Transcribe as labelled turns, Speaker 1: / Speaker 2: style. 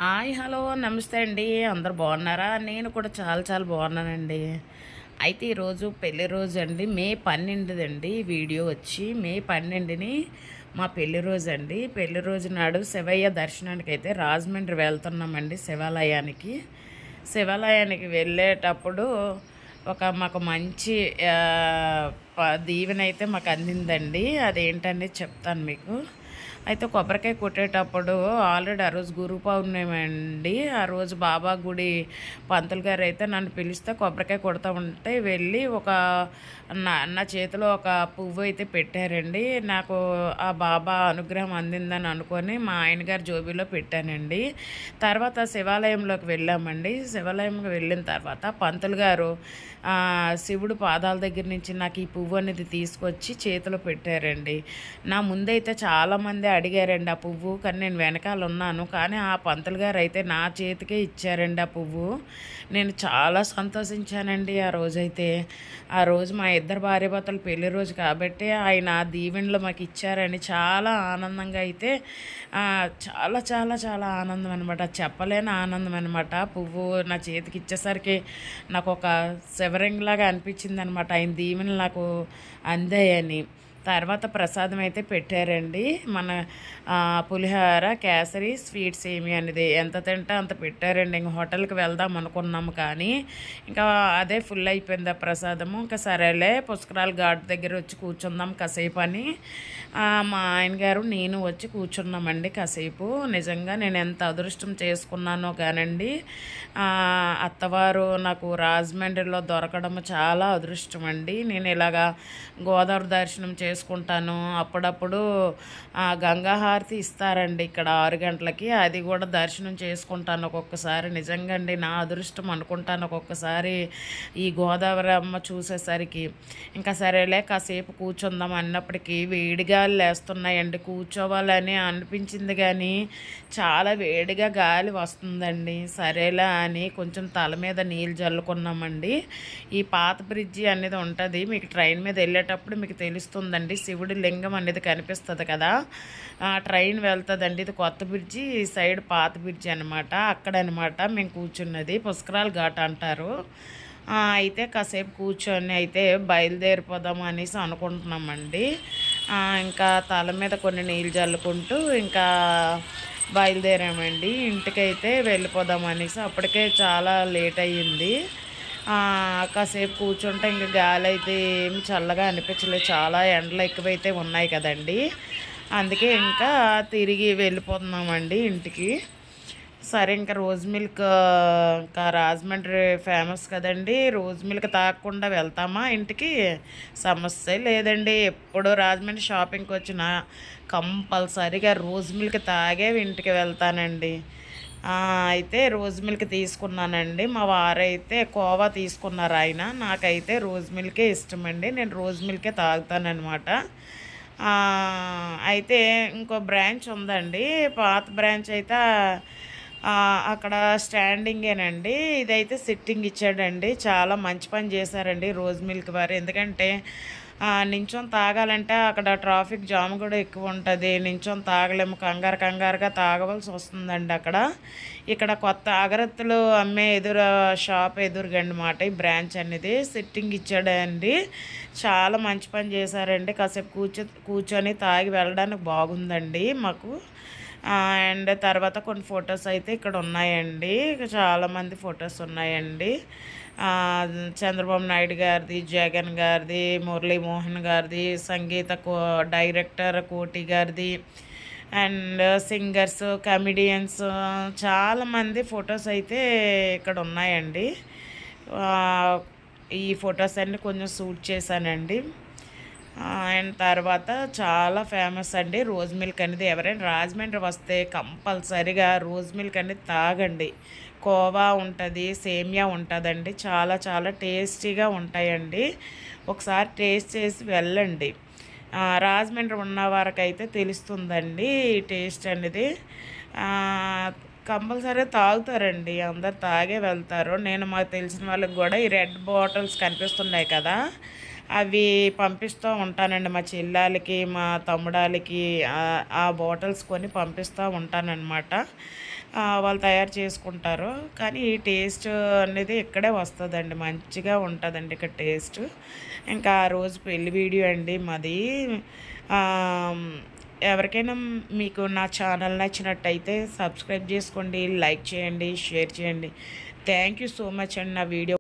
Speaker 1: Hi hello నమస్తే అండి. అందరూ బాగున్నారా? నేను కూడా చాలా చాలా బాగున్నానండి. అయితే ఈరోజు పెళ్లి రోజు అండి. మే 12 అండి. వీడియో వచ్చి మే 12ని మా పెళ్లి రోజు అండి. పెళ్లి రోజు నాడు శివయ్య దర్శనానికి అయితే రాజమండ్రి వెళ్తున్నామండి శివాలయానికి. శివాలయానికి వెళ్ళేటప్పుడు మాకు మంచి దీవెన అయితే మాకు అందిందండి. అదేంటనేది చెప్తాను మీకు. అయితే కొబ్బరికాయ కొట్టేటప్పుడు ఆల్రెడీ ఆ రోజు గురు పౌర్ణమి అండి. ఆ రోజు బాబా గుడి పంతులు గారు అయితే నన్ను పిలిస్తే కొబ్బరికాయ కొడతా ఉంటే వెళ్ళి నా చేతిలో ఒక పువ్వు అయితే పెట్టారండి. నాకు ఆ బాబా అనుగ్రహం అందిందని అనుకొని మా ఆయన గారి జోబీలో పెట్టానండి. తర్వాత శివాలయంలోకి వెళ్ళామండి. శివాలయంకి వెళ్ళిన తర్వాత పంతులు గారు శివుడు పాదాల దగ్గర నుంచి నాకు ఈ పువ్వు అనేది తీసుకొచ్చి చేతిలో పెట్టారండి. నా ముందైతే చాలామంది అడిగారండి ఆ పువ్వు, కానీ నేను వెనకాల ఉన్నాను. కానీ ఆ పంతులు గారు అయితే నా చేతికే ఇచ్చారండి ఆ పువ్వు. నేను చాలా సంతోషించానండి ఆ రోజైతే. ఆ రోజు మా ఇద్దరు భార్యాభర్తలు పెళ్లి రోజు కాబట్టి ఆయన దీవెనలు మాకు ఇచ్చారని చాలా ఆనందంగా అయితే చాలా చాలా చాలా ఆనందం అనమాట. చెప్పలేని ఆనందం అనమాట. పువ్వు నా చేతికి ఇచ్చేసరికి నాకు ఒక శివరింగ్ లాగా అనిపించింది అనమాట. ఆయన దీవెనలు నాకు అందాయని. తర్వాత ప్రసాదం అయితే పెట్టారండి. మన పులిహోర, కేసరి, స్వీట్ సేమియా అనేది ఎంత తింటే అంత పెట్టారండి. ఇంక హోటల్కి వెళ్దాం అనుకున్నాము కానీ ఇంకా అదే ఫుల్ అయిపోయింది ఆ ప్రసాదము. ఇంకా సరేలే పుష్కరాల ఘాట్ దగ్గర వచ్చి కూర్చుందాం కాసేపు అని మా ఆయన గారు నేను వచ్చి కూర్చున్నామండి కాసేపు. నిజంగా నేను ఎంత అదృష్టం చేసుకున్నానో కానండి. అత్తవారు నాకు రాజమండ్రిలో దొరకడం చాలా అదృష్టం అండి. నేను ఇలాగా గోదావరి దర్శనం చేసుకుంటాను. అప్పుడప్పుడు గంగా హారతి ఇస్తారండి ఇక్కడ 6 గంటలకి. అది కూడా దర్శనం చేసుకుంటాను ఒక్కొక్కసారి. నిజంగా అండి నా అదృష్టం అనుకుంటాను ఒక్కొక్కసారి ఈ గోదావరి అమ్మ చూసేసరికి. ఇంకా సరేలే కాసేపు కూర్చుందాం అన్నప్పటికీ వేడిగా లేస్తున్నాయండి. కూర్చోవాలని అనిపించింది కానీ చాలా వేడిగా గాలి వస్తుందండి. సరేలే అని కొంచెం తల మీద నీళ్ళు జల్లుకున్నామండి. ఈ పాత బ్రిడ్జి అనేది ఉంటుంది, మీకు ట్రైన్ మీద వెళ్ళేటప్పుడు మీకు తెలుస్తుందండి. శివుడి లింగం అనేది కనిపిస్తుంది కదా, ట్రైన్ వెళ్తుందండి. ఇది కొత్త బ్రిడ్జి, ఈ సైడ్ పాత బ్రిడ్జి అనమాట. అక్కడనమాట మేము కూర్చున్నది. పుష్కరాల ఘాట్ అంటారు. అయితే కాసేపు కూర్చొని అయితే బయలుదేరిపోదాము అనేసి అనుకుంటున్నామండి. ఇంకా తల మీద కొన్ని నీళ్ళు జల్లుకుంటూ ఇంకా బయలుదేరామండి. ఇంటికైతే వెళ్ళిపోదాం అనేసి. అప్పటికే చాలా లేట్ అయ్యింది. కాసేపు కూర్చుంటే ఇంక గాలి అయితే ఏమి చల్లగా అనిపించలేదు. చాలా ఎండలు ఎక్కువైతే ఉన్నాయి కదండి. అందుకే ఇంకా తిరిగి వెళ్ళిపోతున్నామండి ఇంటికి. సరే ఇంకా రోజ్ మిల్క్, ఇంకా రాజమండ్రి ఫేమస్ కదండి. రోజ్ మిల్క్ తాగకుండా వెళ్తామా ఇంటికి? సమస్య లేదండి. ఎప్పుడు రాజమండ్రి షాపింగ్కి వచ్చినా కంపల్సరీగా రోజ్ మిల్క్ తాగే ఇంటికి వెళ్తానండి. అయితే రోజ్ మిల్క్ తీసుకున్నానండి. మా వారైతే కోవా తీసుకున్నారు ఆయన. నాకైతే రోజ్ మిల్కే ఇష్టమండి. నేను రోజ్ మిల్కే తాగుతానమాట. అయితే ఇంకో బ్రాంచ్ ఉందండి. పాత బ్రాంచ్ అయితే అక్కడ స్టాండింగేనండి. ఇదైతే సిట్టింగ్ ఇచ్చాడండి. చాలా మంచి పని చేశారండి రోజ్ మిల్క్ వారు. ఎందుకంటే నించొని తాగాలంటే అక్కడ ట్రాఫిక్ జామ్ కూడా ఎక్కువ ఉంటుంది. నించొని తాగలేము, కంగారు కంగారుగా తాగవలసి వస్తుందండి అక్కడ. ఇక్కడ కొత్త అగరత్తులు అమ్మే షాప్ ఎదురుగండి మాట ఈ బ్రాంచ్ అనేది. సిట్టింగ్ ఇచ్చాడండి. చాలా మంచి పని చేశారండి. కాసేపు కూర్చొని తాగి వెళ్ళడానికి బాగుందండి మాకు. అండ్ తర్వాత కొన్ని ఫొటోస్ అయితే ఇక్కడ ఉన్నాయండి. చాలామంది ఫొటోస్ ఉన్నాయండి. చంద్రబాబు నాయుడు గారిది, జగన్ గారిది, మురళీమోహన్ గారిది, సంగీత డైరెక్టర్ కోటి గారిది, అండ్ సింగర్స్, కమెడియన్స్ చాలామంది ఫొటోస్ అయితే ఇక్కడ ఉన్నాయండి. ఈ ఫొటోస్ అన్నీ కొంచెం షూట్ చేశానండి. అండ్ తర్వాత చాలా ఫేమస్ అండి రోజ్ మిల్క్ అనేది. ఎవరైనా రాజమండ్రి వస్తే కంపల్సరిగా రోజ్ మిల్క్ అనేది తాగండి. కోవా ఉంటుంది, సేమియా ఉంటుందండి. చాలా చాలా టేస్టీగా ఉంటాయండి. ఒకసారి టేస్ట్ చేసి వెళ్ళండి. రాజమండ్రి ఉన్న వారికైతే తెలుస్తుందండి ఈ టేస్ట్ అనేది. కంపల్సరీ తాగుతారండి, అందరు తాగే వెళ్తారు. నేను మాకు తెలిసిన వాళ్ళకి కూడా ఈ రెడ్ బాటిల్స్ కనిపిస్తున్నాయి కదా, అవి పంపిస్తూ ఉంటానండి మా చెల్లెలకి, మా తమ్ముడాలకి. ఆ బాటిల్స్ కొని పంపిస్తూ ఉంటానన్నమాట. వాళ్ళు తయారు చేసుకుంటారు. కానీ ఈ టేస్ట్ అనేది ఇక్కడే వస్తుందండి, మంచిగా ఉంటుందండి ఇక్కడ టేస్ట్. ఇంకా ఆ రోజు పెళ్లి వీడియో అండి మాది. ఎవరికైనా మీకు నా ఛానల్ నచ్చినట్టయితే సబ్స్క్రైబ్ చేసుకోండి, లైక్ చేయండి, షేర్ చేయండి. థ్యాంక్ యూ సో మచ్ అండి నా వీడియో